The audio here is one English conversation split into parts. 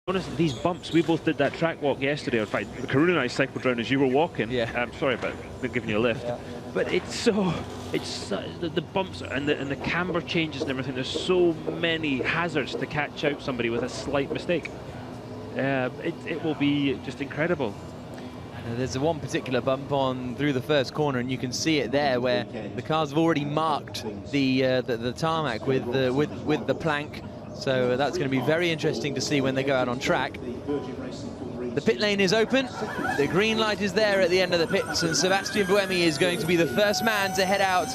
Honestly, these bumps, we both did that track walk yesterday. In fact, Karuna and I cycled around as you were walking. Yeah. I'm sorry about giving you a lift. Yeah. But it's the bumps and the camber changes and everything. There's so many hazards to catch out somebody with a slight mistake. It will be just incredible. There's one particular bump on through the first corner, and you can see it there where the cars have already marked the tarmac with the plank. So that's going to be very interesting to see when they go out on track. The pit lane is open. The green light is there at the end of the pits, and Sebastian Buemi is going to be the first man to head out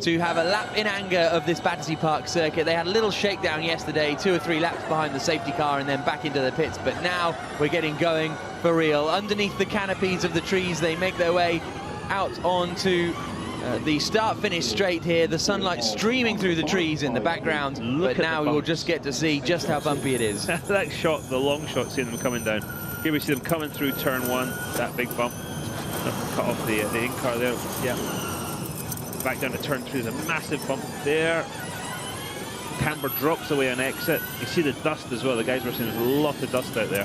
to have a lap in anger of this Battersea Park circuit. They had a little shakedown yesterday, 2 or 3 laps behind the safety car and then back into the pits, but now we're getting going for real. Underneath the canopies of the trees, they make their way out onto the start-finish straight here. The sunlight streaming through the trees in the background, but now we'll just get to see just how bumpy it is. That shot, the long shot, seeing them coming down. Here we see them coming through turn 1, that big bump. Cut off the in-car there. Yeah. Back down to turn 3, there's a massive bump there. Camber drops away on exit. You see the dust as well. The guys were saying there's a lot of dust out there.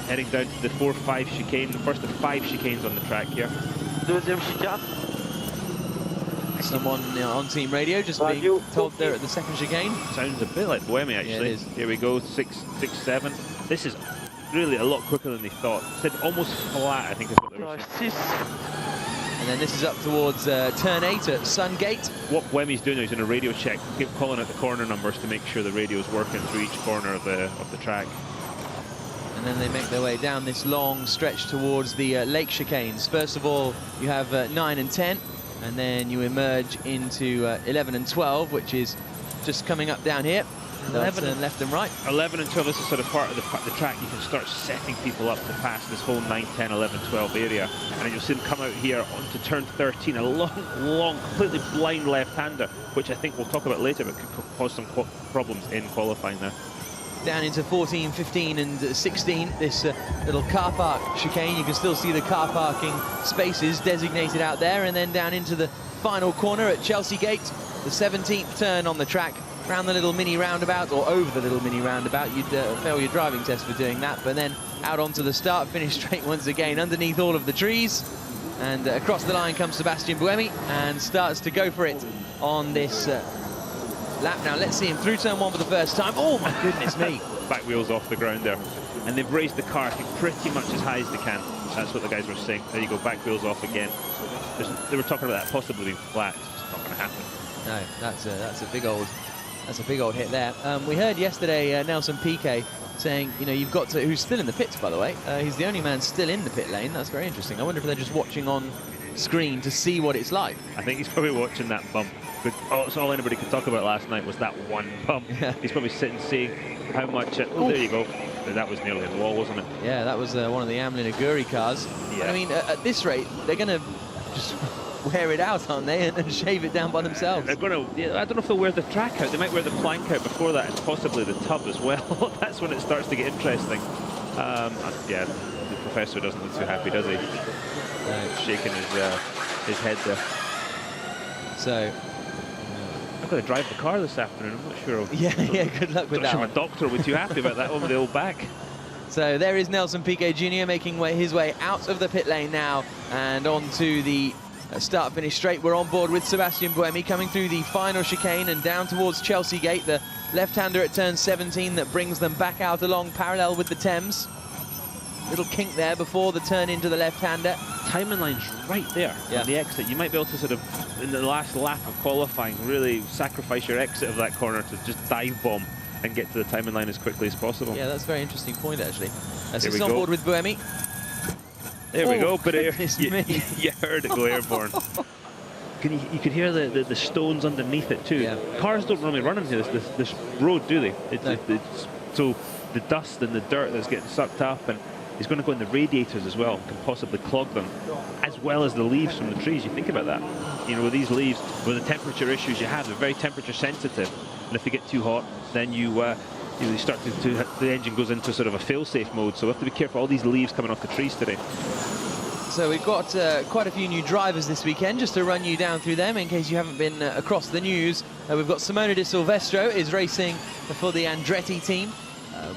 Heading down to the 4-5 chicane, the first of 5 chicanes on the track here. Someone on team radio just being told they're at the second chicane. Sounds a bit like Buemi, actually. Yeah, it is. Here we go, 6-7. This is really a lot quicker than they thought. Said almost flat, I think is what they were saying. And then this is up towards turn 8 at Sungate. What Buemi's doing now is in a radio check, keep calling out the corner numbers to make sure the radio's working through each corner of the track. And then they make their way down this long stretch towards the lake chicanes. First of all, you have 9 and 10, and then you emerge into 11 and 12, which is just coming up down here. 11 and left and right. 11 and 12, this is sort of part of the track. You can start setting people up to pass this whole 9, 10, 11, 12 area. And then you'll see them come out here onto turn 13, a long, completely blind left-hander, which I think we'll talk about later, but could cause some problems in qualifying there. Down into 14, 15 and 16, this little car park chicane. You can still see the car parking spaces designated out there, and then down into the final corner at Chelsea Gate, the 17th turn on the track. Around the little mini roundabout, or over the little mini roundabout. You'd fail your driving test for doing that, but then out onto the start-finish straight once again, underneath all of the trees. And across the line comes Sebastian Buemi and starts to go for it on this lap. Now let's see him through turn 1 for the first time. Oh my goodness me. Back wheels off the ground there. And they've raised the car, I think, pretty much as high as they can. That's what the guys were saying. There you go, back wheels off again. They were talking about that possibly being flat. It's just not going to happen. No, that's a big old... That's a big old hit there. We heard yesterday Nelson Piquet saying, you know, you've got to, who's still in the pits, by the way. He's the only man still in the pit lane. That's very interesting. I wonder if they're just watching on screen to see what it's like. I think he's probably watching that bump. But that's all anybody could talk about last night was that one bump. Yeah. He's probably sitting seeing how much... oh, there you go. That was nearly the wall, wasn't it? Yeah, that was one of the Amlin Aguri cars. Yeah. I mean, at this rate, they're going to just... wear it out, aren't they, and shave it down by themselves. They're going to, I don't know if they'll wear the track out. They might wear the plank out before that, and possibly the tub as well. That's when it starts to get interesting. Yeah, the professor doesn't look too happy, does he? Shaking his head there. So, I've got to drive the car this afternoon. I'm not sure. Yeah, good luck with that. I'm not sure my doctor will be too happy about that one with the old back. So there is Nelson Piquet Jr. making his way out of the pit lane now and onto the start-finish straight. We're on board with Sebastian Buemi coming through the final chicane and down towards Chelsea Gate, the left-hander at turn 17 that brings them back out along parallel with the Thames. Little kink there before the turn into the left-hander. Timing line's right there on the exit. You might be able to sort of, in the last lap of qualifying, really sacrifice your exit of that corner to just dive bomb and get to the timing line as quickly as possible. Yeah, that's a very interesting point, actually. So he's on board with Buemi. There we go, but you heard it go airborne. You could hear the stones underneath it too. Yeah. Cars don't normally run into this road, do they? So the dust and the dirt that's getting sucked up, and it's going to go in the radiators as well, can possibly clog them, as well as the leaves from the trees. You think about that. You know, with these leaves, with the temperature issues you have, they're very temperature sensitive, and if they get too hot, then you start the engine goes into sort of a fail-safe mode. So we have to be careful. All these leaves coming off the trees today. So we've got quite a few new drivers this weekend, just to run you down through them in case you haven't been across the news. We've got Simona Di Silvestro is racing for the Andretti team.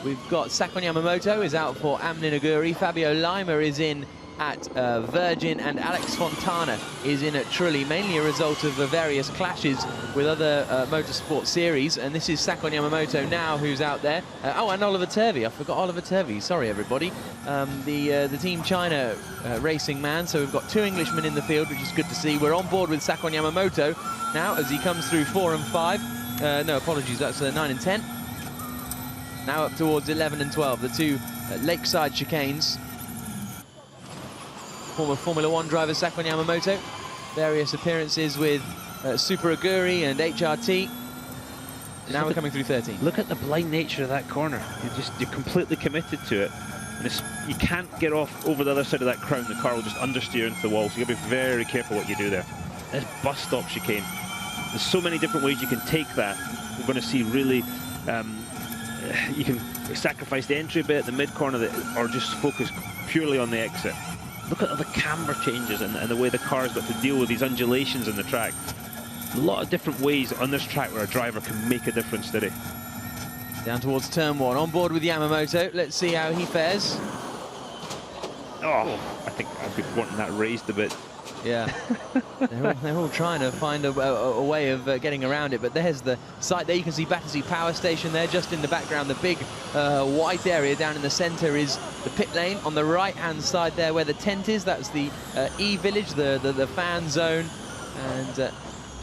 We've got Sakon Yamamoto is out for Amlin Aguri. Fabio Lima is in at Virgin, and Alex Fontana is in at Trulli, mainly a result of various clashes with other motorsport series. And this is Sakon Yamamoto now who's out there. Oh, and Oliver Turvey. I forgot Oliver Turvey. Sorry, everybody. The Team China racing man. So we've got 2 Englishmen in the field, which is good to see. We're on board with Sakon Yamamoto now as he comes through 4 and 5. No, apologies, that's 9 and 10. Now up towards 11 and 12, the 2 lakeside chicanes. Former Formula 1 driver Sakon Yamamoto, various appearances with Super Aguri and HRT. Now we're coming through 13. Look at the blind nature of that corner. You're completely committed to it. And you can't get off over the other side of that crown. The car will just understeer into the wall. So you've got to be very careful what you do there. This bus stop chicane. There's so many different ways you can take that. We're going to see really, you can sacrifice the entry bit, the mid corner, or just focus purely on the exit. Look at all the camber changes and the way the car's got to deal with these undulations in the track. A lot of different ways on this track where a driver can make a difference today. Down towards turn 1, on board with Yamamoto. Let's see how he fares. Oh, I think I'd be wanting that raised a bit. Yeah, they're all trying to find a way of getting around it, but there's the site there. You can see Battersea Power Station there just in the background. The big white area down in the centre is the pit lane. On the right-hand side there where the tent is, that's the E-Village, the fan zone. And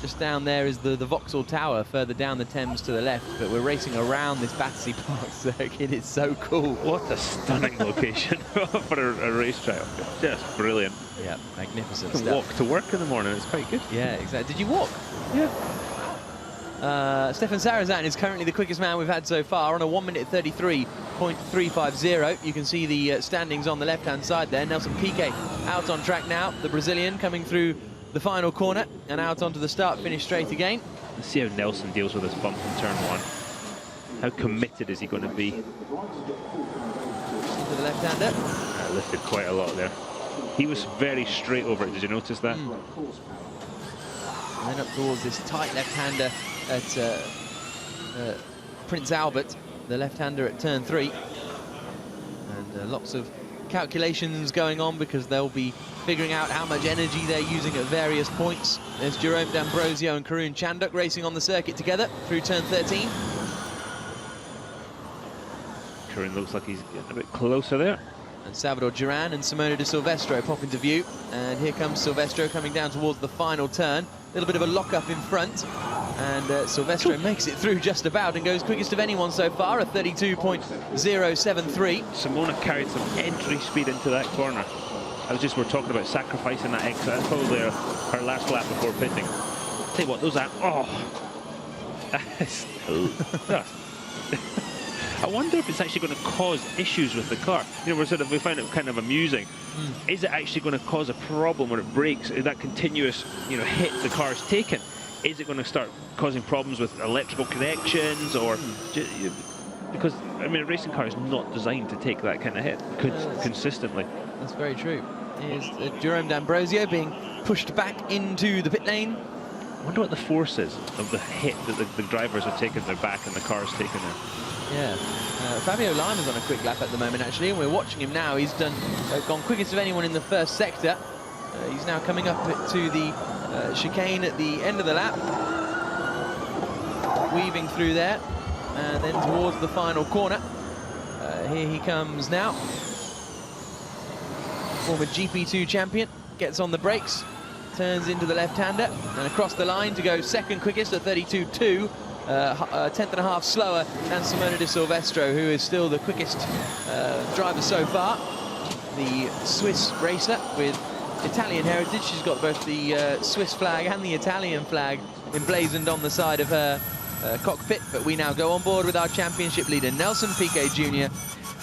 just down there is the Vauxhall Tower, further down the Thames to the left. But we're racing around this Battersea Park circuit. It's so cool. What a stunning location for a racetrack. Just brilliant. Yeah, magnificent stuff. Walk to work in the morning, it's quite good. Yeah, exactly. Did you walk? Yeah. Stefan Sarazan is currently the quickest man we've had so far on a 1:33.350. You can see the standings on the left-hand side there. Nelson Piquet out on track now. The Brazilian coming through the final corner and out onto the start-finish straight again. Let's see how Nelson deals with this bump in turn 1. How committed is he going to be? Into the left-hander. Lifted quite a lot there. He was very straight over it. Did you notice that? And then up towards this tight left-hander at Prince Albert, the left-hander at turn 3. And lots of calculations going on because they'll be figuring out how much energy they're using at various points. There's Jerome D'Ambrosio and Karun Chandok racing on the circuit together through turn 13. Karun looks like he's getting a bit closer there. And Salvador Duran and Simona de Silvestro pop into view. And here comes Silvestro coming down towards the final turn. A little bit of a lock-up in front. And Silvestro makes it through just about and goes quickest of anyone so far, a 32.073. Simona carried some entry speed into that corner. We're talking about sacrificing that exit. That's probably her last lap before pitting. Tell you what, those are... Oh! That's... I wonder if it's actually going to cause issues with the car. You know, we find it kind of amusing. Is it actually going to cause a problem when it breaks? Is that continuous, hit the car's taken? Is it going to start causing problems with electrical connections or... Because, I mean, a racing car is not designed to take that kind of hit consistently. That's very true. Here's Jerome D'Ambrosio being pushed back into the pit lane. I wonder what the force is of the hit that the drivers are taking their back and the car's taking their... Yeah, Fabio Lima's on a quick lap at the moment, actually, and we're watching him now. He's gone quickest of anyone in the first sector. He's now coming up to the chicane at the end of the lap. Weaving through there, and then towards the final corner. Here he comes now. Former GP2 champion, gets on the brakes, turns into the left-hander, and across the line to go second quickest at 32.2. A tenth and a half slower than Simona de Silvestro, who is still the quickest driver so far. The Swiss racer with Italian heritage. She's got both the Swiss flag and the Italian flag emblazoned on the side of her cockpit. But we now go on board with our championship leader, Nelson Piquet Jr.,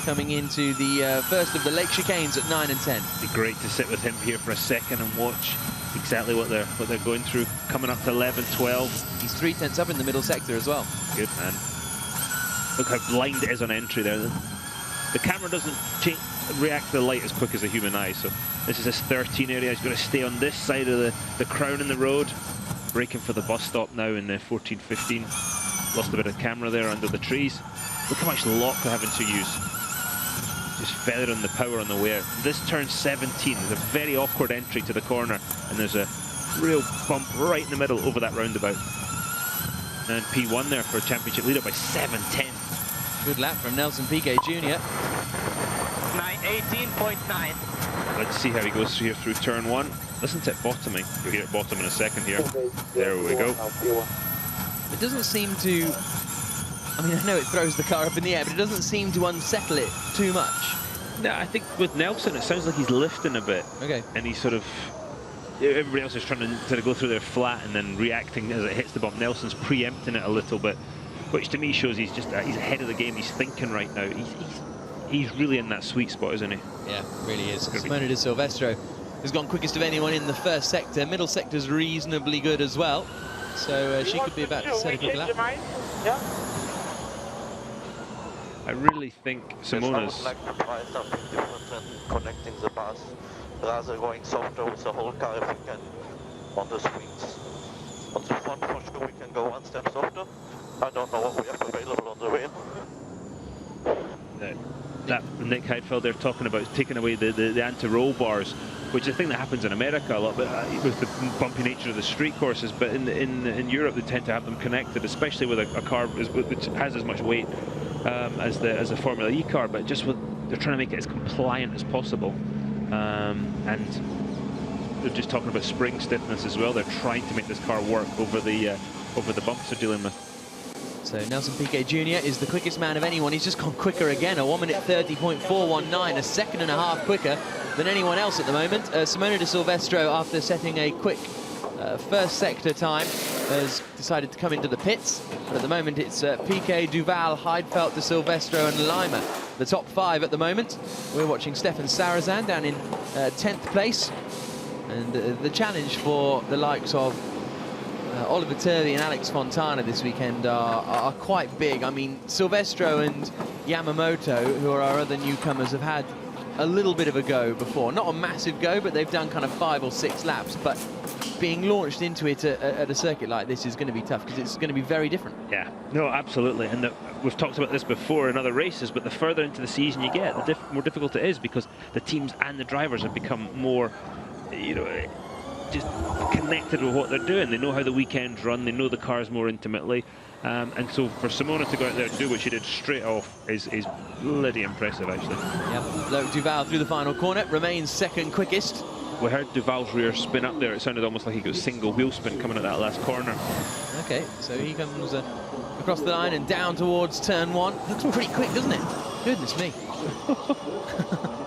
coming into the first of the Lake Chicanes at 9 and 10. It'd be great to sit with him here for a second and watch exactly what they're going through, coming up to 11, 12. He's 3 tenths up in the middle sector as well. Good, man. Look how blind it is on entry there. The camera doesn't react to the light as quick as the human eye, so this is his 13 area. He's going to stay on this side of the crown in the road. Braking for the bus stop now in 14, 15. Lost a bit of camera there under the trees. Look how much lock they're having to use. Just feathering the power on the wear. This turn 17 is a very awkward entry to the corner, and there's a real bump right in the middle over that roundabout. And P1 there for a championship leader by 7:10. Good lap from Nelson Piquet Jr. 18.9. Let's see how he goes here through turn 1. Listen to it bottoming. You'll hear it bottom in a second here. There we go. It doesn't seem to... I mean, I know it throws the car up in the air, but it doesn't seem to unsettle it too much. No, I think with Nelson, it sounds like he's lifting a bit. Okay. And he's sort of... Everybody else is trying to go through their flat and then reacting as it hits the bump. Nelson's preempting it a little bit, which to me shows he's just he's ahead of the game. He's thinking right now. He's really in that sweet spot, isn't he? Yeah, really is. Simona de Silvestro has gone quickest of anyone in the first sector. Middle sector's reasonably good as well, so she could be about to set a quick lap. I really think Simona's... I would like to try something different than connecting the bars. Rather going softer with the whole car if we can on the swings. On the front for sure we can go one step softer. I don't know what we have available on the rear. That Nick Heidfeld they're talking about taking away the anti-roll bars, which is a thing that happens in America a lot, but with the bumpy nature of the street courses. But in Europe they tend to have them connected, especially with a car which has as much weight as the Formula E car. But just they're trying to make it as compliant as possible. And they're just talking about spring stiffness as well. They're trying to make this car work over the bumps they're dealing with. So Nelson Piquet Jr. is the quickest man of anyone. He's just gone quicker again, a 1 minute 30.419, a second and a half quicker than anyone else at the moment. Simona de Silvestro, after setting a quick first sector time, has decided to come into the pits. But at the moment it's Piquet, Duval, Heidfeld, de Silvestro and Lima, the top 5 at the moment. We're watching Stefan Sarazan down in 10th place. And the challenge for the likes of Oliver Turvey and Alex Fontana this weekend are quite big. I mean, Silvestro and Yamamoto, who are our other newcomers, have had a little bit of a go before. Not a massive go, but they've done kind of 5 or 6 laps. But being launched into it at a circuit like this is going to be tough, because it's going to be very different. Yeah, no, absolutely. And we've talked about this before in other races, but the further into the season you get, the more difficult it is, because the teams and the drivers have become more, you know, just connected with what they're doing. They know how the weekends run, they know the cars more intimately, and so for Simona to go out there and do what she did straight off is bloody impressive, actually. Yep. Look, Duval through the final corner remains second quickest. We heard Duval's rear spin up there. It sounded almost like he got single wheel spin coming at that last corner. Okay, so he comes across the line and down towards turn 1. Looks pretty quick, doesn't it? Goodness me.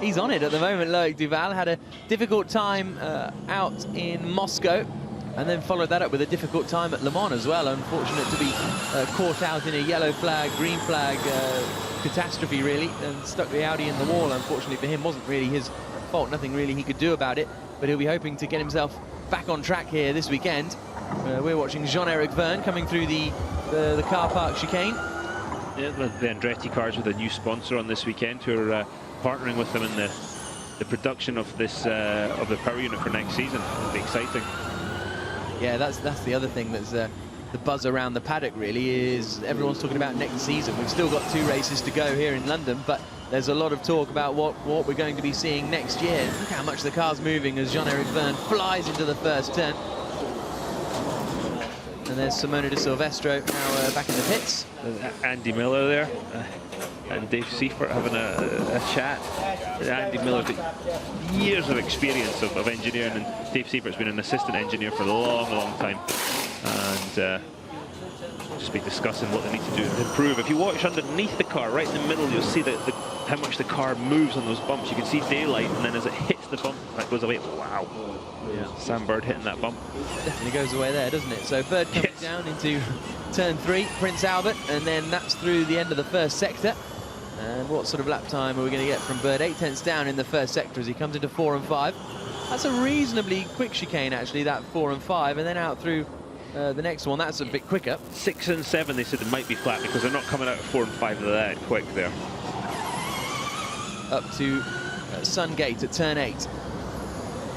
He's on it at the moment. Loic Duval had a difficult time out in Moscow, and then followed that up with a difficult time at Le Mans as well. Unfortunate to be caught out in a yellow flag, green flag catastrophe, really, and stuck the Audi in the wall. Unfortunately for him, wasn't really his fault. Nothing really he could do about it, but he'll be hoping to get himself back on track here this weekend. We're watching Jean-Eric Vergne coming through the car park chicane. Yeah, the Andretti cars with a new sponsor on this weekend, who are partnering with them in the production of this of the power unit for next season. It'll be exciting. Yeah, that's the other thing that's the buzz around the paddock, really, is everyone's talking about next season. We've still got 2 races to go here in London, but there's a lot of talk about what we're going to be seeing next year. Look how much the car's moving as Jean-Eric Vergne flies into the first turn. And there's Simona de Silvestro now back in the pits. Andy Miller there, and Dave Seifert having a chat. Andy Miller's got years of experience of engineering, and Dave Seifert's been an assistant engineer for a long time. And just be discussing what they need to do to improve. If you watch underneath the car, right in the middle, you'll see how much the car moves on those bumps. You can see daylight, and then as it hits the bump, that goes away. Wow. Yeah. Sam Bird hitting that bump. Definitely goes away there, doesn't it? So Bird comes down into turn 3, Prince Albert, and then that's through the end of the first sector. And what sort of lap time are we going to get from Bird? 8 tenths down in the first sector as he comes into 4 and 5. That's a reasonably quick chicane, actually, that 4 and 5, and then out through the next one. That's a bit quicker. 6 and 7, they said it might be flat, because they're not coming out of 4 and 5 that quick there. Up to Sungate at turn 8.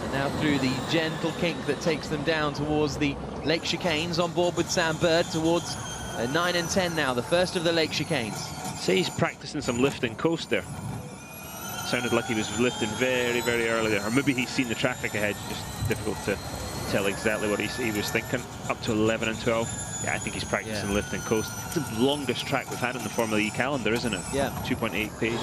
And now through the gentle kink that takes them down towards the Lake Chicanes, on board with Sam Bird towards 9 and 10 now, the first of the Lake Chicanes. Say he's practicing some lift and coast there. Sounded like he was lifting very, very early there. Or maybe he's seen the traffic ahead. Just difficult to tell exactly what he was thinking. Up to 11 and 12. Yeah, I think he's practicing lift and coast. It's the longest track we've had in the Formula E calendar, isn't it? Yeah. 2.8 pace.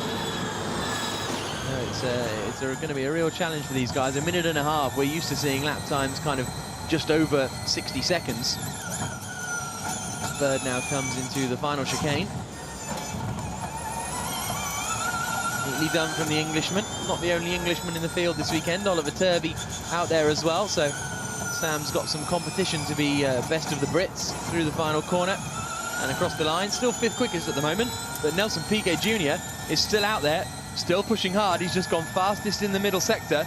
It's going to be a real challenge for these guys. A minute and a half. We're used to seeing lap times kind of just over 60 seconds. Bird now comes into the final chicane. Neatly done from the Englishman. Not the only Englishman in the field this weekend. Oliver Turvey out there as well. So Sam's got some competition to be best of the Brits through the final corner and across the line. Still 5th quickest at the moment, but Nelson Piquet Jr. is still out there, still pushing hard. He's just gone fastest in the middle sector.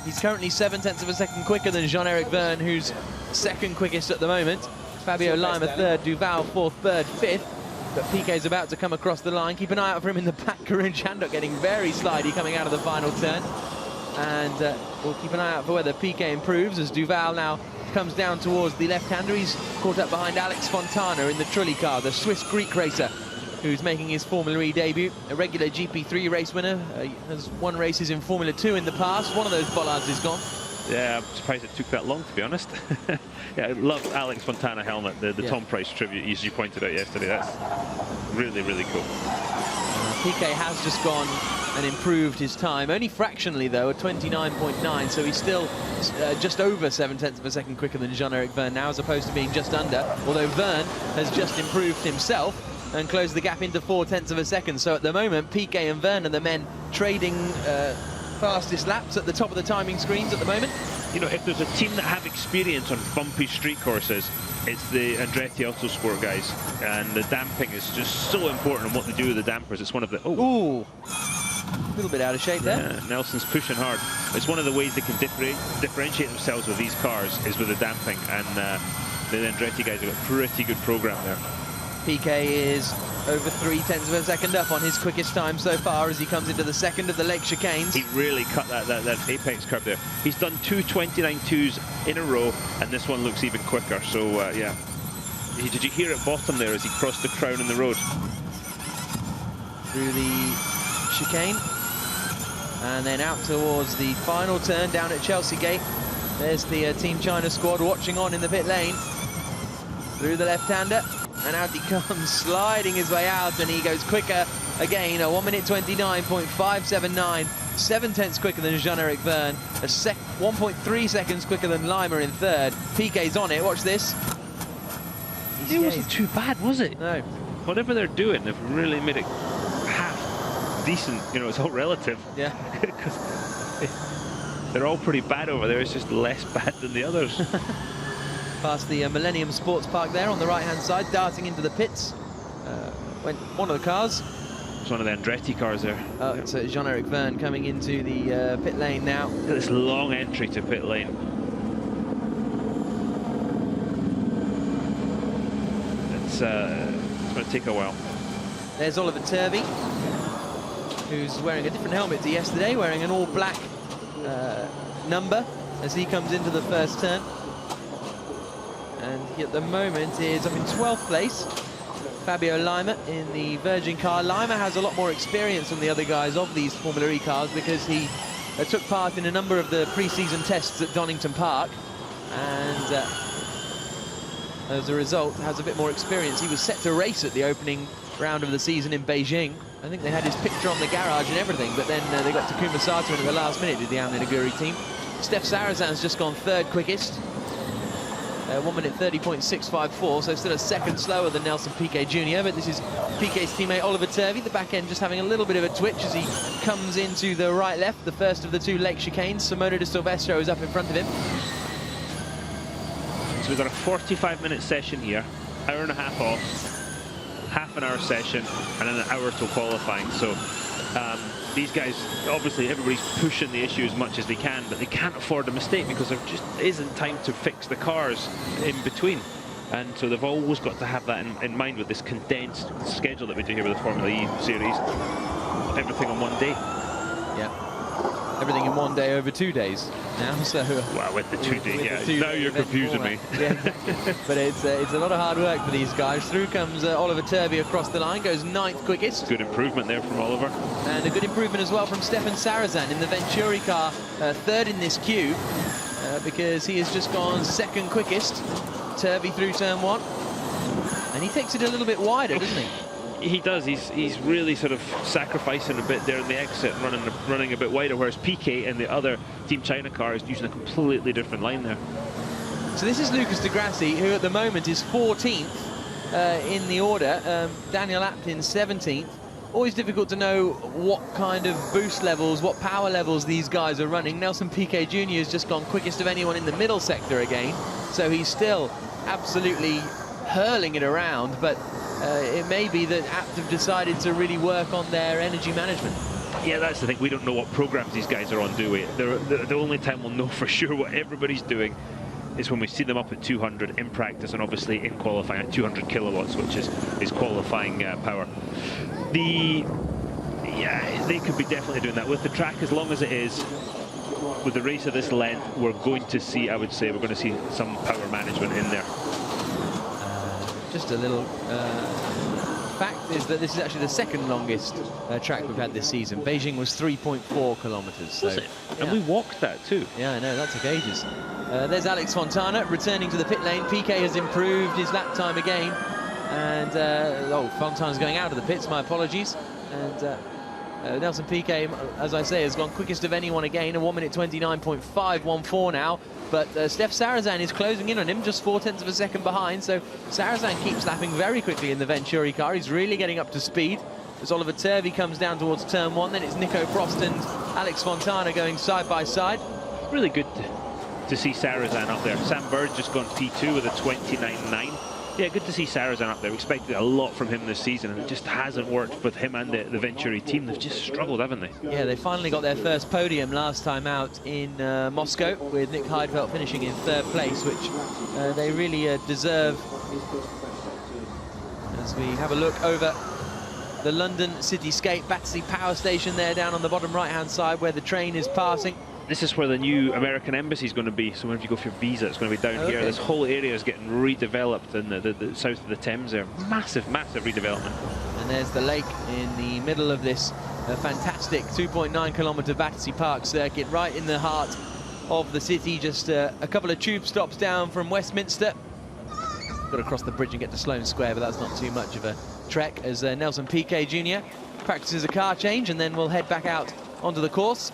He's currently 0.7 of a second quicker than Jean-Eric Vergne, who's 2nd quickest at the moment. Fabio Lima 3rd, Duval 4th, Bird 5th. But Piquet's about to come across the line. Keep an eye out for him in the back. Karun Chandok getting very slidey coming out of the final turn. And we'll keep an eye out for whether Piquet improves as Duval now comes down towards the left-hander. He's caught up behind Alex Fontana in the Trulli car, the Swiss-Greek racer, who's making his Formula E debut. A regular GP3 race winner, has won races in Formula 2 in the past. One of those bollards is gone. Yeah, I'm surprised it took that long, to be honest. Yeah, I love Alex Fontana helmet, the Tom Price tribute, as you pointed out yesterday. That's really, really cool. Piquet has just gone and improved his time, only fractionally though, at 29.9, so he's still just over 0.7 of a second quicker than Jean-Eric Vergne now, as opposed to being just under, although Vergne has just improved himself and closed the gap into 0.4 of a second. So at the moment, Piquet and Vergne are the men trading fastest laps at the top of the timing screens at the moment. You know, if there's a team that have experience on bumpy street courses, it's the Andretti Autosport guys, and the damping is just so important in what they do with the dampers. It's one of the... Ooh, a little bit out of shape there. Yeah, Nelson's pushing hard. It's one of the ways they can differentiate themselves with these cars is with the damping, and the Andretti guys have got a pretty good program there. Piquet is over 0.3 of a second up on his quickest time so far as he comes into the second of the lake chicanes. He really cut that apex curve there. He's done 2 29.2s in a row, and this one looks even quicker. So yeah, did you hear at bottom there as he crossed the crown in the road? Through the chicane and then out towards the final turn down at Chelsea Gate. There's the Team China squad watching on in the pit lane. Through the left-hander, and out he comes, sliding his way out, and he goes quicker again, a 1:29.579, 0.7 quicker than Jean-Eric Vergne, 1.3 seconds quicker than Lima in 3rd. Piquet's on it, watch this. It wasn't too bad, was it? No. Whatever they're doing, they've really made it half decent. You know, it's all relative. Yeah. Because they're all pretty bad over there, it's just less bad than the others. Past the Millennium Sports Park there on the right-hand side, darting into the pits. Went one of the cars. It's one of the Andretti cars there. It's Jean-Eric Vergne coming into the pit lane now. Look at this long entry to pit lane. It's going to take a while. There's Oliver Turvey, who's wearing a different helmet to yesterday, wearing an all-black number as he comes into the first turn. And he at the moment is up in 12th place. Fabio Lima in the Virgin car. Lima has a lot more experience than the other guys of these Formula E cars because he took part in a number of the pre-season tests at Donington Park, and as a result has a bit more experience. He was set to race at the opening round of the season in Beijing. I think they had his picture on the garage and everything, but then they got Takuma Sato in at the last minute, did the Amine Naguri team. Steph Sarazan's just gone 3rd quickest. 1:30.654, so still a second slower than Nelson Piquet Jr. But this is Piquet's teammate Oliver Turvey, the back end just having a little bit of a twitch as he comes into the right-left, the first of the 2 lake chicanes. Simona de Silvestro is up in front of him. So we've got a 45-minute session here, hour and a half off, half an hour session, and then an hour till qualifying. So these guys, obviously everybody's pushing the issue as much as they can, but they can't afford a mistake because there just isn't time to fix the cars in between. And so they've always got to have that in mind with this condensed schedule that we do here with the Formula E series. Everything on one day. Yeah. everything in 1 day over 2 days now. So wow, with the 2 day, yeah. Now you're event confusing me. format. Yeah, exactly. But it's a lot of hard work for these guys. Through comes Oliver Turvey across the line, goes 9th quickest. Good improvement there from Oliver. And a good improvement as well from Stefan Sarazan in the Venturi car, 3rd in this queue, because he has just gone 2nd quickest. Turvey through turn 1. And he takes it a little bit wider, doesn't he? He does. He's really sort of sacrificing a bit there in the exit, running a bit wider, whereas PK and the other Team China car is using a completely different line there. So this is Lucas de Grassi, who at the moment is 14th in the order. Daniel Aptin 17th. Always difficult to know what kind of boost levels, what power levels these guys are running. Nelson Piquet Jr. has just gone quickest of anyone in the middle sector again, so he's still absolutely hurling it around, but it may be that Apt have decided to really work on their energy management. Yeah, that's the thing. We don't know what programs these guys are on, do we? The only time we'll know for sure what everybody's doing is when we see them up at 200 in practice, and obviously in qualifying at 200 kilowatts, which is qualifying power. Yeah, they could be definitely doing that with the track as long as it is. With the race of this length, we're going to see, I would say, we're going to see some power management in there. Just a little fact is that this is actually the 2nd longest track we've had this season. Beijing was 3.4 kilometers. So, was it? Yeah. And we walked that too. Yeah, I know, that took ages. There's Alex Fontana returning to the pit lane. PK has improved his lap time again. And, Fontana's going out of the pits, my apologies. And Nelson Piquet, as I say, has gone quickest of anyone again, a 1 minute 29.514 now. But Steph Sarazan is closing in on him, just 0.4 of a second behind. So Sarazan keeps lapping very quickly in the Venturi car. He's really getting up to speed. As Oliver Turvey comes down towards turn 1, then it's Nico Prost and Alex Fontana going side by side. Really good to see Sarazan up there. Sam Bird's just gone P2 with a 29.9. Yeah, good to see Sarazan up there. We expected a lot from him this season, and it just hasn't worked with him and the Venturi team. They've just struggled, haven't they? Yeah, they finally got their first podium last time out in Moscow, with Nick Heidfeld finishing in 3rd place, which they really deserve. As we have a look over the London cityscape, Battersea Power Station there down on the bottom right-hand side where the train is passing. This is where the new American embassy is going to be. So whenever you go for your visa, it's going to be down here. This whole area is getting redeveloped in the south of the Thames there. Massive, massive redevelopment. And there's the lake in the middle of this fantastic 2.9 kilometre Battersea Park circuit, right in the heart of the city, just a couple of tube stops down from Westminster. Got to cross the bridge and get to Sloane Square, but that's not too much of a trek, as Nelson Piquet Jr. practices a car change, and then we'll head back out onto the course.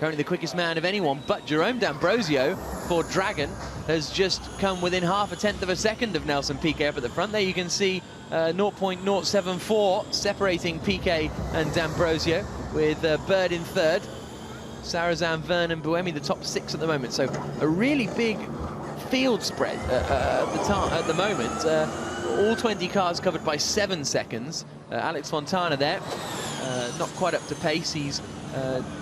Currently the quickest man of anyone, but Jerome D'Ambrosio for Dragon has just come within 0.5 of a second of Nelson Piquet up at the front. There you can see 0.074 separating Piquet and D'Ambrosio, with Bird in 3rd. Sarazan, Vernon, Buemi the top 6 at the moment. So a really big field spread at the moment. All 20 cars covered by 7 seconds. Alex Fontana there, not quite up to pace. He's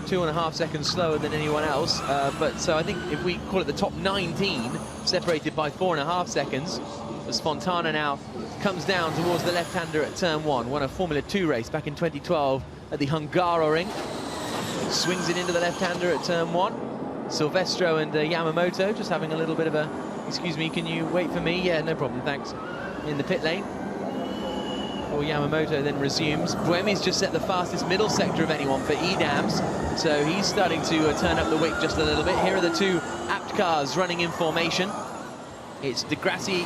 2.5 seconds slower than anyone else, but so I think if we call it the top 19 separated by 4.5 seconds, as Fontana now comes down towards the left-hander at turn 1, won a Formula 2 race back in 2012 at the Hungaroring, swings it into the left-hander at turn 1. Silvestro and Yamamoto just having a little bit of a, excuse me, can you wait for me? Yeah, no problem, thanks, in the pit lane. Or Yamamoto then resumes. Buemi's just set the fastest middle sector of anyone for e.dams, so he's starting to turn up the weight just a little bit. Here are the two Apt cars running in formation. It's de Grassi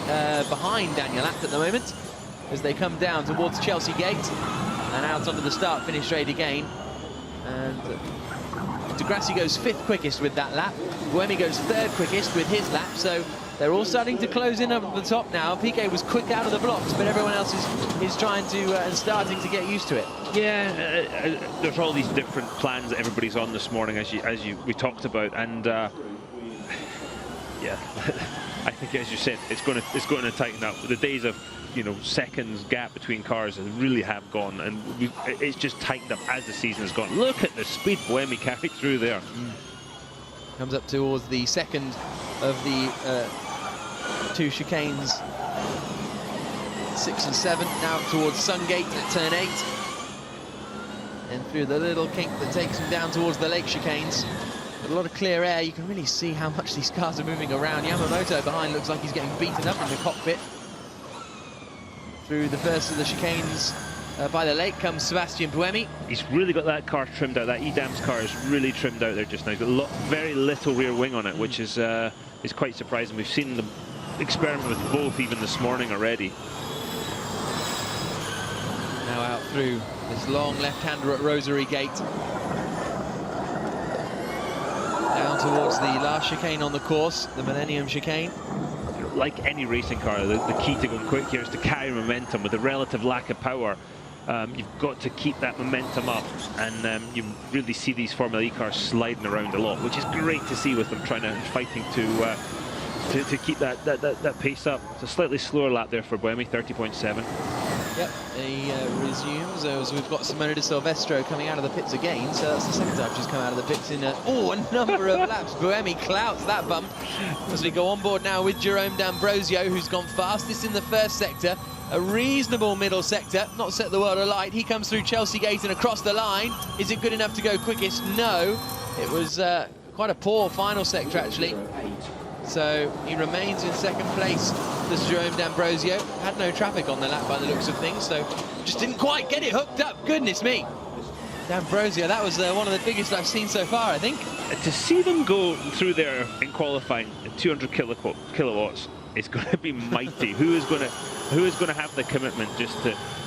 behind Daniel Apt at the moment as they come down towards Chelsea Gate and out onto the start-finish straight again. And de Grassi goes 5th quickest with that lap. Buemi goes 3rd quickest with his lap, so they're all starting to close in up at the top now. Piquet was quick out of the blocks, but everyone else is trying to and starting to get used to it. Yeah, there's all these different plans that everybody's on this morning, as we talked about, and yeah, I think, as you said, it's going to tighten up. The days of seconds gap between cars really have gone, and it's just tightened up as the season has gone. Look at the speed Buemi carried through there. Comes up towards the second of the 2 chicanes, 6 and 7, now towards Sungate at turn 8. and through the little kink that takes him down towards the lake chicanes. With a lot of clear air, you can really see how much these cars are moving around. Yamamoto behind looks like he's getting beaten up in the cockpit. Through the first of the chicanes by the lake comes Sebastian Buemi. He's really got that car trimmed out. That e.dams car is really trimmed out there just now. He's got very little rear wing on it, which is quite surprising. We've seen them experiment with both even this morning already. Now out through this long left-hander at Rosary Gate. Down towards the last chicane on the course, the Millennium chicane. Like any racing car, the key to going quick here is to carry momentum. With the relative lack of power, you've got to keep that momentum up, and you really see these Formula E cars sliding around a lot, which is great to see with them fighting to keep that pace up. It's a slightly slower lap there for Buemi, 30.7. Yep, he resumes as we've got Simona de Silvestro coming out of the pits again, so that's the second time she's come out of the pits in a number of laps. Buemi clouts that bump as we go on board now with Jerome D'Ambrosio, who's gone fastest in the first sector. A reasonable middle sector, not set the world alight. He comes through Chelsea Gate and across the line. Is it good enough to go quickest? No. It was quite a poor final sector, actually. So he remains in second place. This Jerome D'Ambrosio had no traffic on the lap by the looks of things, so just didn't quite get it hooked up. Goodness me. D'Ambrosio, that was one of the biggest I've seen so far, I think. To see them go through there in qualifying at 200 kilowatts is going to be mighty. Who is going to have the commitment just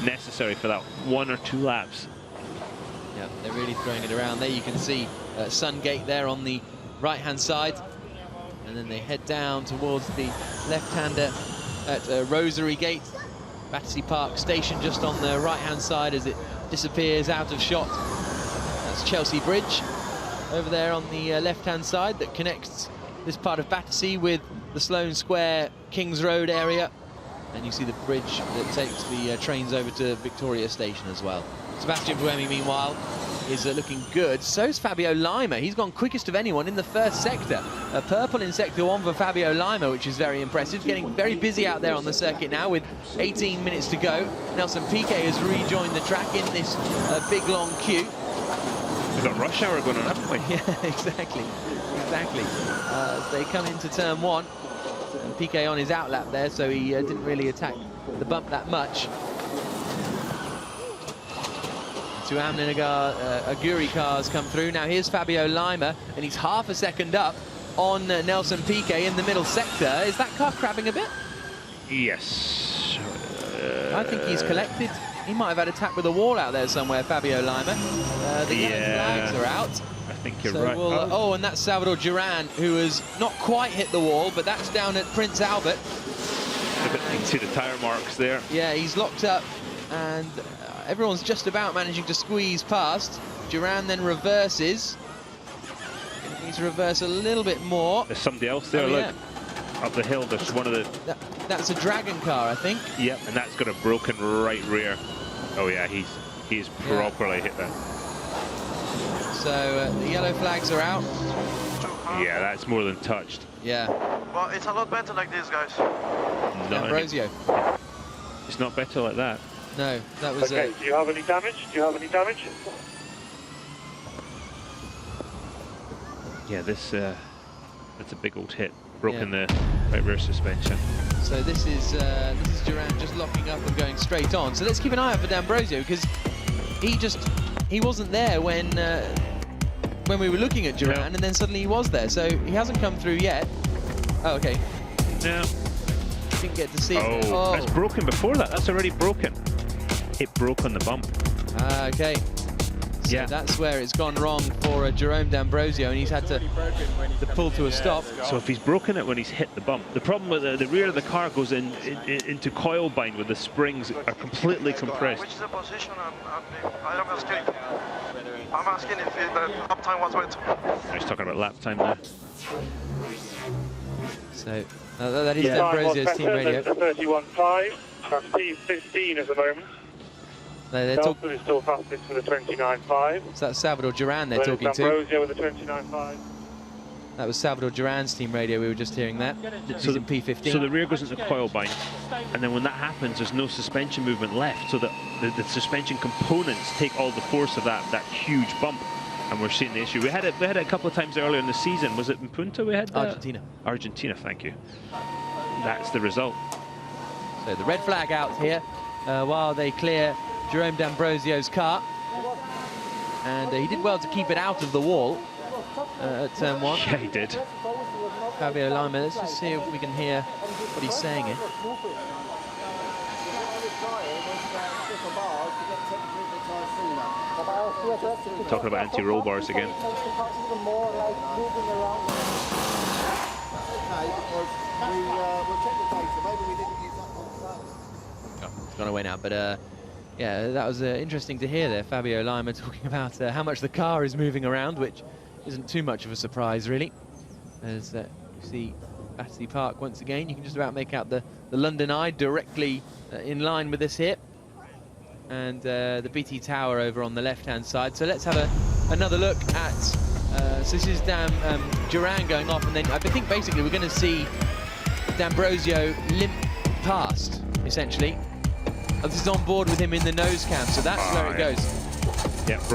necessary for that 1 or 2 laps? Yeah, they're really throwing it around. There you can see Sungate there on the right-hand side. And then they head down towards the left-hander at Rosary Gate. Battersea Park Station just on the right-hand side as it disappears out of shot. That's Chelsea Bridge over there on the left-hand side that connects this part of Battersea with the Sloane Square Kings Road area. And you see the bridge that takes the trains over to Victoria Station as well. Sebastian Buemi, meanwhile, is looking good. So's Fabio Lima. He's gone quickest of anyone in the first sector. Purple in sector 1 for Fabio Lima, which is very impressive. Getting very busy out there on the circuit now with 18 minutes to go. Nelson Piquet has rejoined the track in this big long queue. We've got rush hour going on, haven't we? Yeah, exactly. As they come into turn 1. And Piquet on his outlap there, so he didn't really attack the bump that much. Two Amlinagar Aguri cars come through. Now here's Fabio Lima, and he's half a second up on Nelson Piquet in the middle sector. Is that car crabbing a bit? Yes. I think he's collected. He might have had a tap with a wall out there somewhere, Fabio Lima. The yellow flags are out. I think you're so right. Oh, and that's Salvador Duran, who has not quite hit the wall, but that's down at Prince Albert. You can see the tyre marks there. Yeah, he's locked up, and everyone's just about managing to squeeze past. Duran then reverses. He needs to reverse a little bit more. There's somebody else there, look. Yeah. Up the hill, there's one of the... That's a Dragon car, I think. Yep, and that's got a broken right rear. Oh yeah, he's properly hit that. So the yellow flags are out. Yeah, that's more than touched. Yeah. Well, it's a lot better like this, guys. Ambrosio. It's not better like that. No, that was... Okay, do you have any damage? Yeah, that's a big old hit. Broken the right rear suspension. So this is Duran just locking up and going straight on. So let's keep an eye out for D'Ambrosio, because he wasn't there when we were looking at Duran, and then suddenly he was there. So he hasn't come through yet. Oh, okay. No. Didn't get to see it. Oh, that's broken before that. That's already broken. It broke on the bump. Okay. So yeah, that's where it's gone wrong for Jerome D'Ambrosio, and he's had to pull to a stop. So if he's broken it when he's hit the bump, the problem with the rear of the car goes into coil bind where the springs are completely compressed. Which is the position I'm asking? I'm asking if the lap time was wet. He's talking about lap time there. So that is D'Ambrosio's team radio. 31.5. That's P15 at the moment. Nelson is still fastest with a 29.5. So that's Salvador Duran they're talking to. D'Ambrosio with a 29.5. That was Salvador Duran's team radio. We were just hearing that. So the P15. So the rear goes into coil bind, and then when that happens, there's no suspension movement left. So that the suspension components take all the force of that huge bump, and we're seeing the issue. We had it a couple of times earlier in the season. Was it in Punta we had that? Argentina. Argentina, thank you. That's the result. So the red flag out here while they clear Jerome D'Ambrosio's car. And he did well to keep it out of the wall at turn 1. Yeah, he did. Fabio Lima, let's just see if we can hear what he's saying here. Talking about anti-roll bars again. It's gone away now, but yeah, that was interesting to hear there. Fabio Lima talking about how much the car is moving around, which isn't too much of a surprise, really. As you see Battersea Park once again, you can just about make out the London Eye directly in line with this here. And the BT Tower over on the left-hand side. So let's have another look at, so this is Duran going off, and then I think basically we're going to see D'Ambrosio limp past, essentially. This is on board with him in the nose cam, so that's where it goes. Yeah, it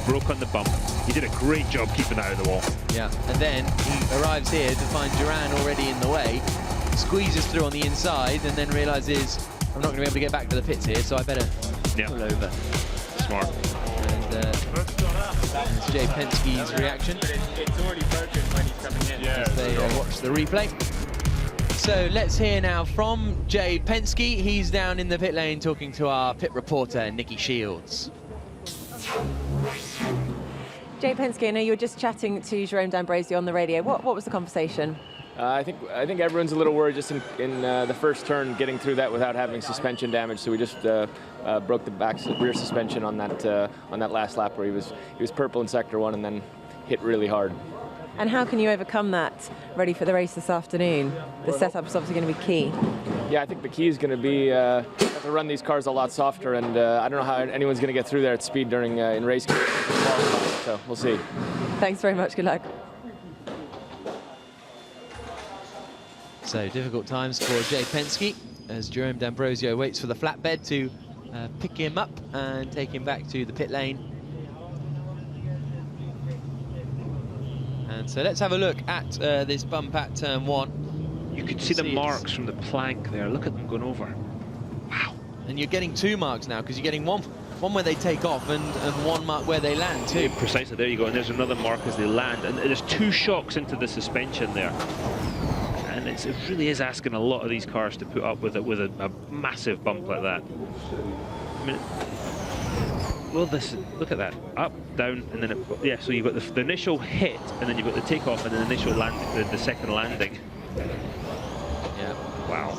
broke on the bump. He did a great job keeping that out of the wall. Yeah, and then he arrives here to find Duran already in the way, squeezes through on the inside, and then realises I'm not going to be able to get back to the pits here, so I better pull over. Smart. And that's Jay Penske's reaction. It's already broken when he's coming in. As they watch the replay. So let's hear now from Jay Penske. He's down in the pit lane talking to our pit reporter, Nikki Shields. Jay Penske, I know you were just chatting to Jerome D'Ambrosio on the radio. What was the conversation? I think everyone's a little worried just in the first turn, getting through that without having suspension damage. So we just broke the rear suspension on that last lap where he was purple in sector 1 and then hit really hard. And how can you overcome that ready for the race this afternoon? The setup is obviously going to be key. Yeah, I think the key is going to be to run these cars a lot softer, and I don't know how anyone's going to get through there at speed during in race conditions. So we'll see. Thanks very much. Good luck. So difficult times for Jay Penske as Jerome D'Ambrosio waits for the flatbed to pick him up and take him back to the pit lane. And so let's have a look at this bump at turn 1. You can see the marks from the plank there. Look at them going over. Wow. And you're getting 2 marks now because you're getting one where they take off and 1 mark where they land too. Yeah, precisely, there you go. And there's another mark as they land. And there's 2 shocks into the suspension there. And it really is asking a lot of these cars to put up with a massive bump like that. I mean, well, look at that, up, down, and then so you've got the initial hit, and then you've got the takeoff, and then the initial landing, the second landing. Yeah. Wow.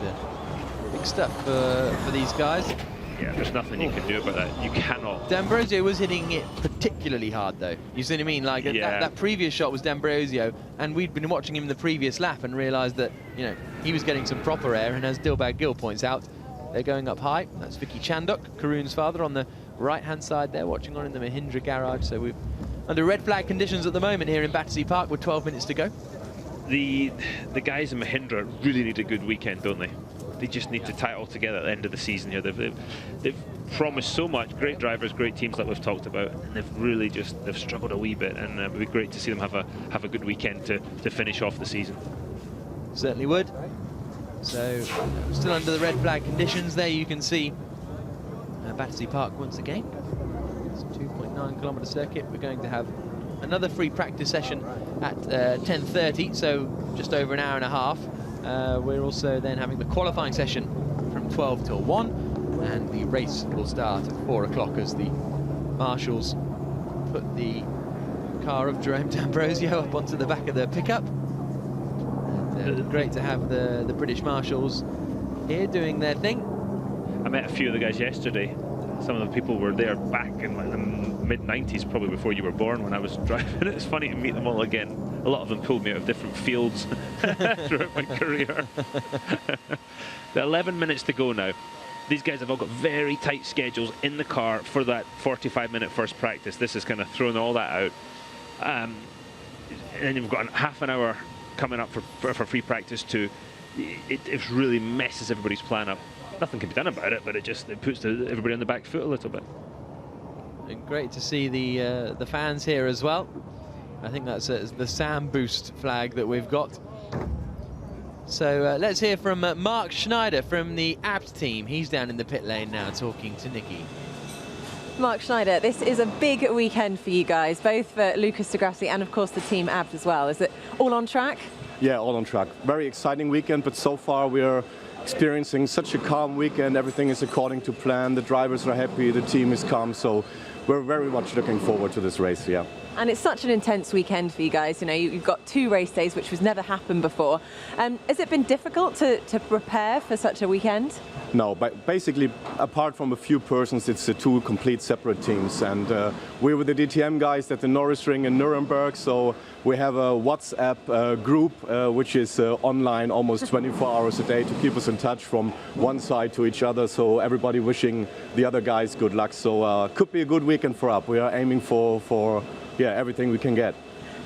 Big stuff for these guys. Yeah, there's nothing you can do about that. You cannot. D'Ambrosio was hitting it particularly hard, though. You see what I mean? Like that previous shot was D'Ambrosio, and we'd been watching him in the previous lap and realised that he was getting some proper air. And as Dilbag Gill points out, they're going up high. That's Vicky Chandok, Karun's father, on the right-hand side there, watching on in the Mahindra garage. So we're under red flag conditions at the moment here in Battersea Park with 12 minutes to go. The guys in Mahindra really need a good weekend, don't they? They just need to tie it all together at the end of the season here. They've promised so much, great drivers, great teams like we've talked about, and they've really they've struggled a wee bit, and it would be great to see them have a good weekend to finish off the season. Certainly would. So still under the red flag conditions there, you can see Battersea Park once again. It's a 2.9 kilometre circuit. We're going to have another free practice session at 10:30, so just over an hour and a half. We're also then having the qualifying session from 12 till 1, and the race will start at 4 o'clock as the marshals put the car of Jerome D'Ambrosio up onto the back of the pickup. And, great to have the British marshals here doing their thing. I met a few of the guys yesterday. Some of the people were there back in like the mid-90s, probably before you were born, when I was driving. It's funny to meet them all again. A lot of them pulled me out of different fields throughout my career. The 11 minutes to go now. These guys have all got very tight schedules in the car for that 45-minute first practice. This is kind of throwing all that out. and then you've got half an hour coming up for free practice too. It really messes everybody's plan up. Nothing can be done about it, but it puts everybody on the back foot a little bit. And great to see the fans here as well. I think that's the Sam Boost flag that we've got. So let's hear from Mark Schneider from the ABT team. He's down in the pit lane now talking to Nicky. Mark Schneider, this is a big weekend for you guys, both for Lucas di Grassi and of course the team ABT as well. Is it all on track? Yeah, all on track. Very exciting weekend, but so far we are experiencing such a calm weekend. Everything is according to plan. The drivers are happy, the team is calm, so we're very much looking forward to this race, yeah. And it's such an intense weekend for you guys. You know, you've got 2 race days, which has never happened before. Has it been difficult to prepare for such a weekend? No, but basically, apart from a few persons, it's 2 complete separate teams. And we're with the DTM guys at the Norris Ring in Nuremberg, so we have a WhatsApp group, which is online almost 24 hours a day to keep us in touch from one side to each other. So everybody wishing the other guys good luck. So could be a good weekend for us. We are aiming for everything we can get.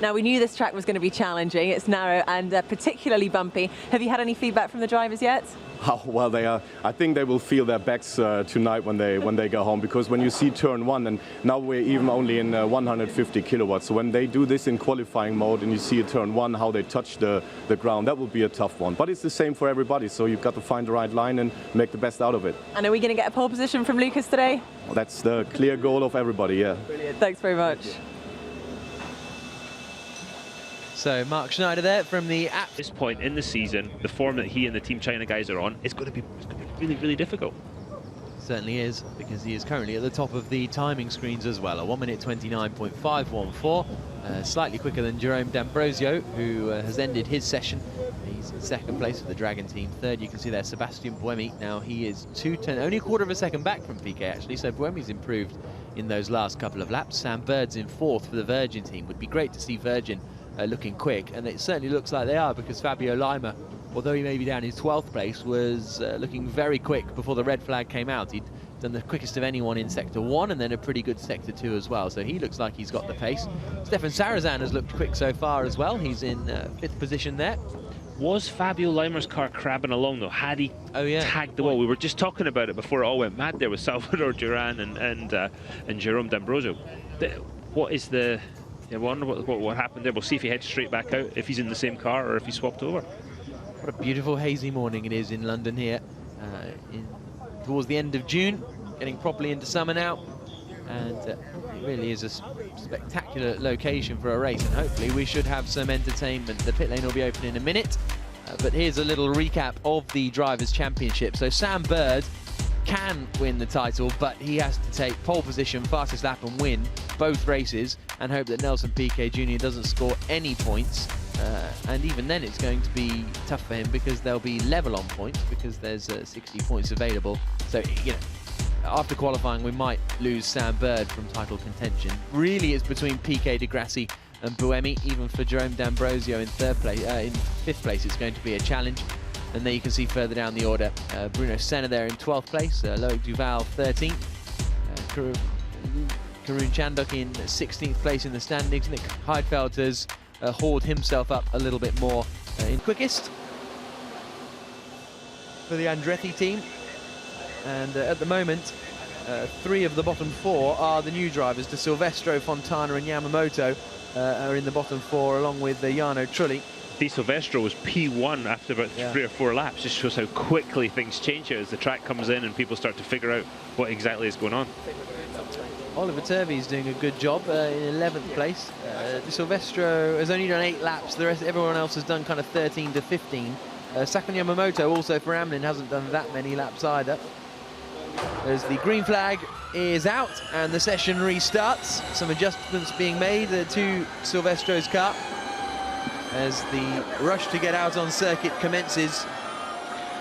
Now, we knew this track was going to be challenging. It's narrow and particularly bumpy. Have you had any feedback from the drivers yet? Oh, well, I think they will feel their backs tonight when they go home, because when you see turn 1, and now we're even only in 150 kilowatts, so when they do this in qualifying mode and you see a turn 1, how they touch the ground, that will be a tough one. But it's the same for everybody, so you've got to find the right line and make the best out of it. And are we going to get a pole position from Lucas today? Well, that's the clear goal of everybody, yeah. Brilliant. Thanks very much. So Mark Schneider there from the ABT. At this point in the season, the form that he and the Team China guys are on, it's going to be really, really difficult. Certainly is, because he is currently at the top of the timing screens as well. A 1 minute 29.514, slightly quicker than Jerome D'Ambrosio, who has ended his session. He's in 2nd place for the Dragon team. 3rd, you can see there, Sebastian Buemi. Now he is 2:10, only a quarter of a second back from PK actually, so Buemi's improved in those last couple of laps. Sam Bird's in 4th for the Virgin team. Would be great to see Virgin looking quick, and it certainly looks like they are, because Fabio Lima, although he may be down in 12th place, was looking very quick before the red flag came out. He'd done the quickest of anyone in Sector 1 and then a pretty good Sector 2 as well, so he looks like he's got the pace. Stefan Sarazan has looked quick so far as well. He's in 5th position there. Was Fabio Limer's car crabbing along though? Had he tagged the wall? We were just talking about it before it all went mad there with Salvador Duran and Jerome D'Ambrosio. What is the... I wonder what happened there. We'll see if he heads straight back out, if he's in the same car or if he swapped over. What a beautiful hazy morning it is in London here, towards the end of June, getting properly into summer now, and it really is a spectacular location for a race, and hopefully we should have some entertainment. The pit lane will be open in a minute, but here's a little recap of the Drivers' Championship. So Sam Bird can win the title, but he has to take pole position, fastest lap and win both races, and hope that Nelson Piquet Jr. doesn't score any points, and even then it's going to be tough for him, because they'll be level on points, because there's 60 points available. So, you know, after qualifying we might lose Sam Bird from title contention. Really it's between Piquet, di Grassi and Buemi. Even for Jerome D'Ambrosio in 3rd place, in 5th place, it's going to be a challenge. And there you can see further down the order, Bruno Senna there in 12th place, Loic Duval 13th, Karun Chandok in 16th place in the standings. Nick Heidfeld has hauled himself up a little bit more in quickest for the Andretti team. And at the moment, 3 of the bottom 4 are the new drivers. De Silvestro, Fontana and Yamamoto are in the bottom 4, along with Jarno Trulli. De Silvestro was P1 after about 3 or 4 laps. Just shows how quickly things change here as the track comes in and people start to figure out what exactly is going on. Oliver Turvey is doing a good job in 11th place. De Silvestro has only done 8 laps. The rest, everyone else has done kind of 13 to 15. Sakun Yamamoto, also for Amlin, hasn't done that many laps either. As the green flag is out and the session restarts, some adjustments being made to Silvestro's car as the rush to get out on circuit commences.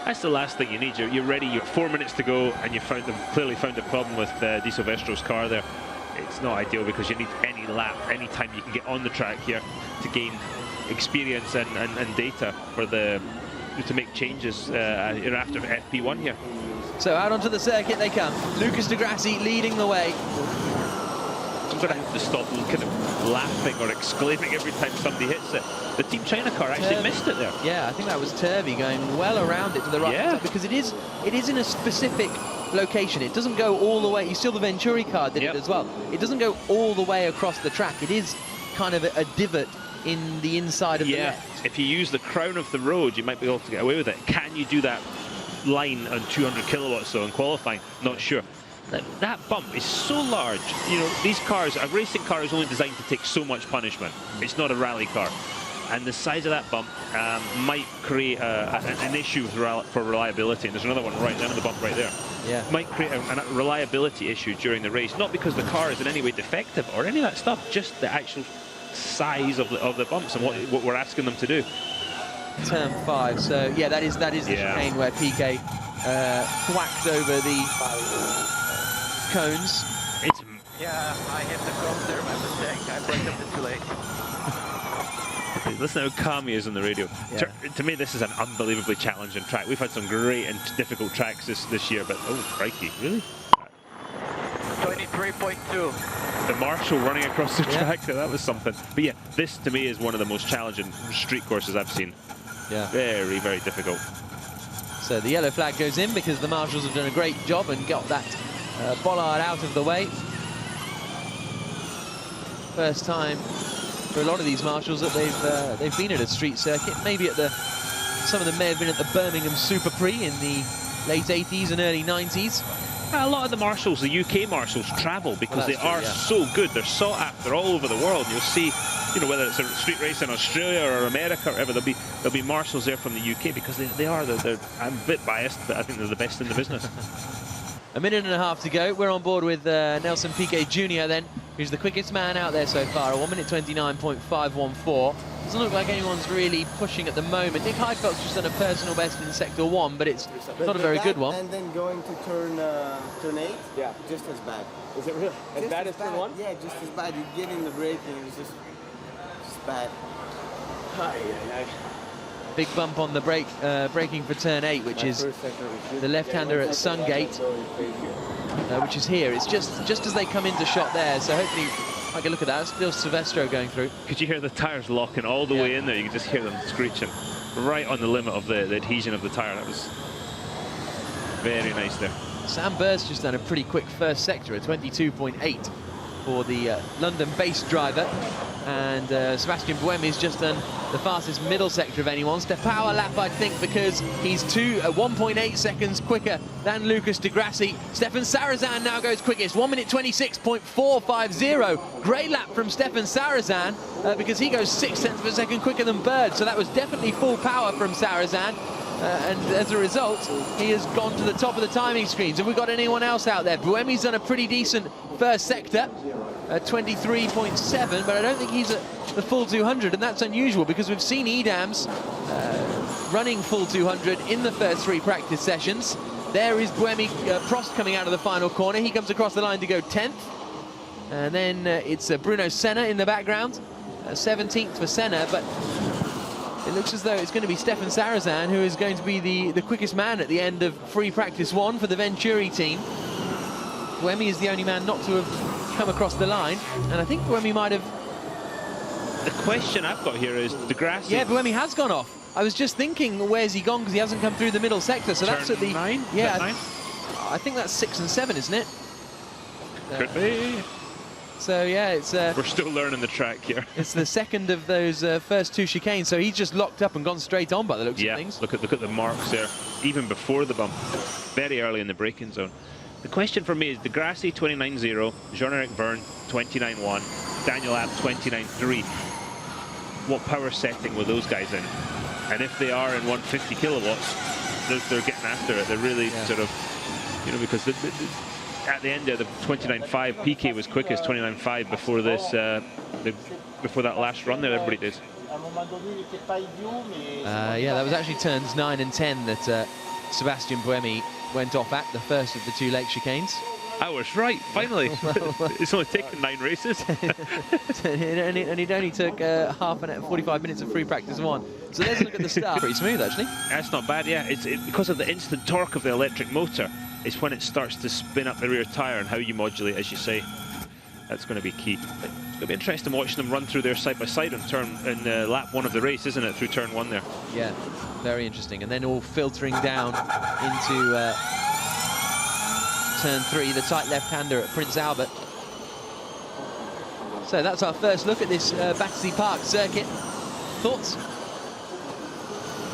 That's the last thing you need. You're ready, you're 4 minutes to go, and you clearly found a problem with De Silvestro's car there. It's not ideal, because you need any lap, any time you can get on the track here to gain experience and data for to make changes after FP1 here. So out onto the circuit they come. Lucas di Grassi leading the way. I'm going to have to stop kind of laughing or exclaiming every time somebody hits it. The Team China car actually missed it there. Yeah, I think that was Turvey going well around it to the right, because it is in a specific location. It doesn't go all the way. You still the Venturi car did it as well. It doesn't go all the way across the track. It is kind of a divot in the inside of the left. If you use the crown of the road, you might be able to get away with it. Can you do that line on 200 kilowatts though in qualifying? Not sure. That bump is so large. You know, these cars, a racing car is only designed to take so much punishment. It's not a rally car. And the size of that bump might create an issue for reliability. And there's another one right down the bump right there. Yeah. Might create a reliability issue during the race. Not because the car is in any way defective or any of that stuff, just the actual size of the bumps and what we're asking them to do. Turn 5. So yeah, that is the chicane where PK whacked over the cones. Yeah, I hit the cones there, my mistake. I braked up too late. Listen how calm he is on the radio. Yeah. To me, this is an unbelievably challenging track. We've had some great and difficult tracks this year, but oh, crikey, really? 23.2. The Marshall running across the track, that was something. But yeah, this to me is one of the most challenging street courses I've seen. Yeah. Very, very difficult. So the yellow flag goes in because the Marshals have done a great job and got that bollard out of the way. First time for a lot of these Marshals that they've been at a street circuit. Maybe at some of them may have been at the Birmingham Super Prix in the late 80s and early 90s. A lot of the Marshals, the UK Marshals, travel because they are so good. They're sought after all over the world. You'll see, you know, whether it's a street race in Australia or America or whatever, there'll be Marshals there from the UK because I'm a bit biased, but I think they're the best in the business. A minute and a half to go. We're on board with Nelson Piquet Jr. then, who's the quickest man out there so far, a 1:29.514. Doesn't look like anyone's really pushing at the moment. Nick Heidfeldt's just done a personal best in sector 1, but it's not a very good one. And then going to turn 8, just as bad. Is it really as Just bad as turn 1? Yeah, just as bad. You get in the braking, it's just bad. Big bump on the braking for turn 8, which is the left-hander at Sungate, which is here. It's just as they come into shot there, so hopefully I can look at that. It's still Silvestro going through. Could you hear the tyres locking all the way in there? You can just hear them screeching right on the limit of the adhesion of the tyre. That was very nice there. Sam Burr's just done a pretty quick first sector, a 22.8 for the London-based driver. And Sebastian Buemi's just done the fastest middle sector of anyone. Power lap, I think, because he's 1.8 seconds quicker than Lucas de Grassi. Stefan Sarazan now goes quickest, 1:26.450. Great lap from Stefan Sarazan because he goes 6 tenths of a second quicker than Bird. So that was definitely full power from Sarazan. And as a result, he has gone to the top of the timing screens. Have we got anyone else out there? Buemi's done a pretty decent first sector, 23.7, but I don't think he's at the full 200, and that's unusual because we've seen e.dams running full 200 in the first 3 practice sessions. There is Buemi, Prost coming out of the final corner. He comes across the line to go 10th. And then it's Bruno Senna in the background, 17th for Senna, but it looks as though it's going to be Stefan Sarazan who is going to be the quickest man at the end of free practice 1 for the Venturi team. Buemi is the only man not to have come across the line, and I think Buemi might have... The question I've got here is de Grassi... Yeah, Buemi has gone off. I was just thinking, where's he gone, because he hasn't come through the middle sector, so that's at the... 9? Yeah, 9? I think that's 6 and 7, isn't it? Could be. So yeah, it's... We're still learning the track here. It's the second of those first 2 chicanes, so he's just locked up and gone straight on by the looks of things. Look at the marks there, even before the bump, very early in the braking zone. The question for me is de Grassi 29.0, Jean-Eric Vergne 29.1, Daniel Abt 29.3. What power setting were those guys in? And if they are in 150 kilowatts, they're getting after it. They're really sort of, you know, because at the end there, the 29.5, PK was quickest, 29.5 before this, before that last run there, everybody did. Yeah, that was actually turns 9 and 10 that Sebastian Buemi went off at, the first of the 2 lake chicanes. I was right, finally. It's only taken 9 races. and it only took 45 minutes of free practice 1. So let's look at the start. Pretty smooth, actually. That's not bad, yeah. It's because of the instant torque of the electric motor. It's when it starts to spin up the rear tyre and how you modulate, as you say. That's going to be key. It's going to be interesting watching them run through there side by side on lap 1 of the race, isn't it? Through turn 1 there. Yeah, very interesting. And then all filtering down into turn 3, the tight left-hander at Prince Albert. So that's our first look at this Battersea Park circuit. Thoughts?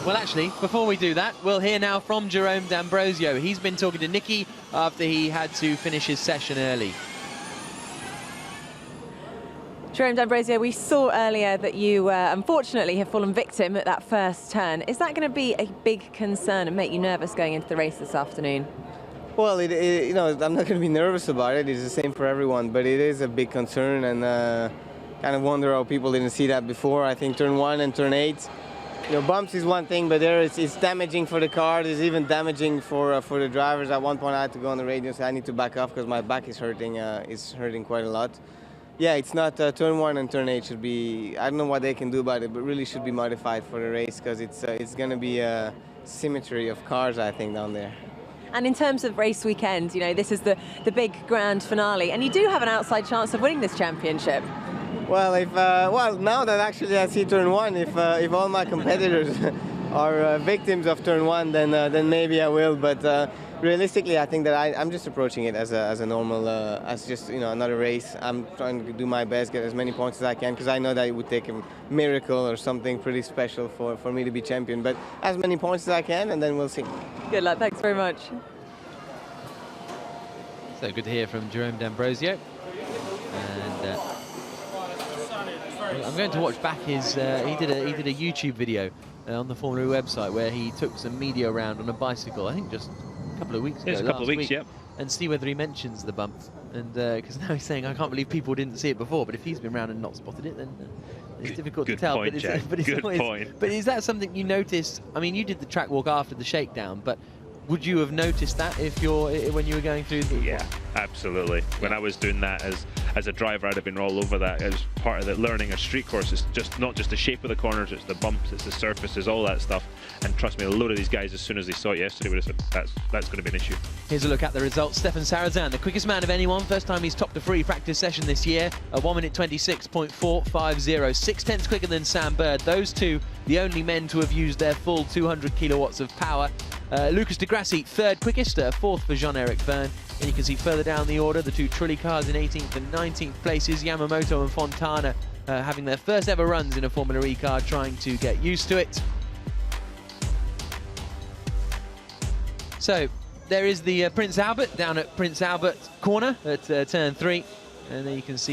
Well, actually, before we do that, we'll hear now from Jerome D'Ambrosio. He's been talking to Nicky after he had to finish his session early. Jerome D'Ambrosio, we saw earlier that you unfortunately have fallen victim at that first turn. Is that going to be a big concern and make you nervous going into the race this afternoon? Well, you know, I'm not going to be nervous about it. It's the same for everyone, but it is a big concern, and kind of wonder how people didn't see that before. I think turn 1 and turn 8, you know, bumps is one thing, but there it's damaging for the car. It's even damaging for the drivers. At one point, I had to go on the radio and say I need to back off because my back is hurting. It's hurting quite a lot. Yeah, it's not turn 1 and turn 8 should be. I don't know what they can do about it, but really should be modified for the race because it's going to be a symmetry of cars, I think, down there. And in terms of race weekend, you know, this is the big grand finale, and you do have an outside chance of winning this championship. Well, now that actually I see turn 1, if all my competitors are victims of turn 1, then maybe I will. But realistically, I think that I'm just approaching it as a normal, as just, you know, another race. I'm trying to do my best, get as many points as I can, because I know that it would take a miracle or something pretty special for me to be champion. But as many points as I can, and then we'll see. Good luck. Thanks very much. So good to hear from Jerome D'Ambrosio. And I'm going to watch back his. He did a YouTube video on the Formula E website where he took some media around on a bicycle. I think just a couple of weeks ago. It's a couple of weeks, yeah. And see whether he mentions the bump. And because now he's saying, I can't believe people didn't see it before. But if he's been around and not spotted it, then it's difficult to tell. Point, Jack. Good point. But is that something you noticed? I mean, you did the track walk after the shakedown, but would you have noticed that when you were going through the... Yeah, absolutely. When I was doing that as a driver, I'd have been all over that as part of the learning a street course. It's just not just the shape of the corners, it's the bumps, it's the surfaces, all that stuff. And trust me, a load of these guys, as soon as they saw it yesterday, would have said that's going to be an issue. Here's a look at the results. Stefan Sarazan, the quickest man of anyone. First time he's topped a free practice session this year. A 1:26.450, 6/10 quicker than Sam Bird. Those two, the only men to have used their full 200 kilowatts of power. Lucas de Grassi, third quickest, fourth for Jean-Eric Verne. And you can see further down the order, the two Trulli cars in 18th and 19th places. Yamamoto and Fontana having their first ever runs in a Formula E car, trying to get used to it. So there is the Prince Albert down at Prince Albert corner at turn 3. And there you can see the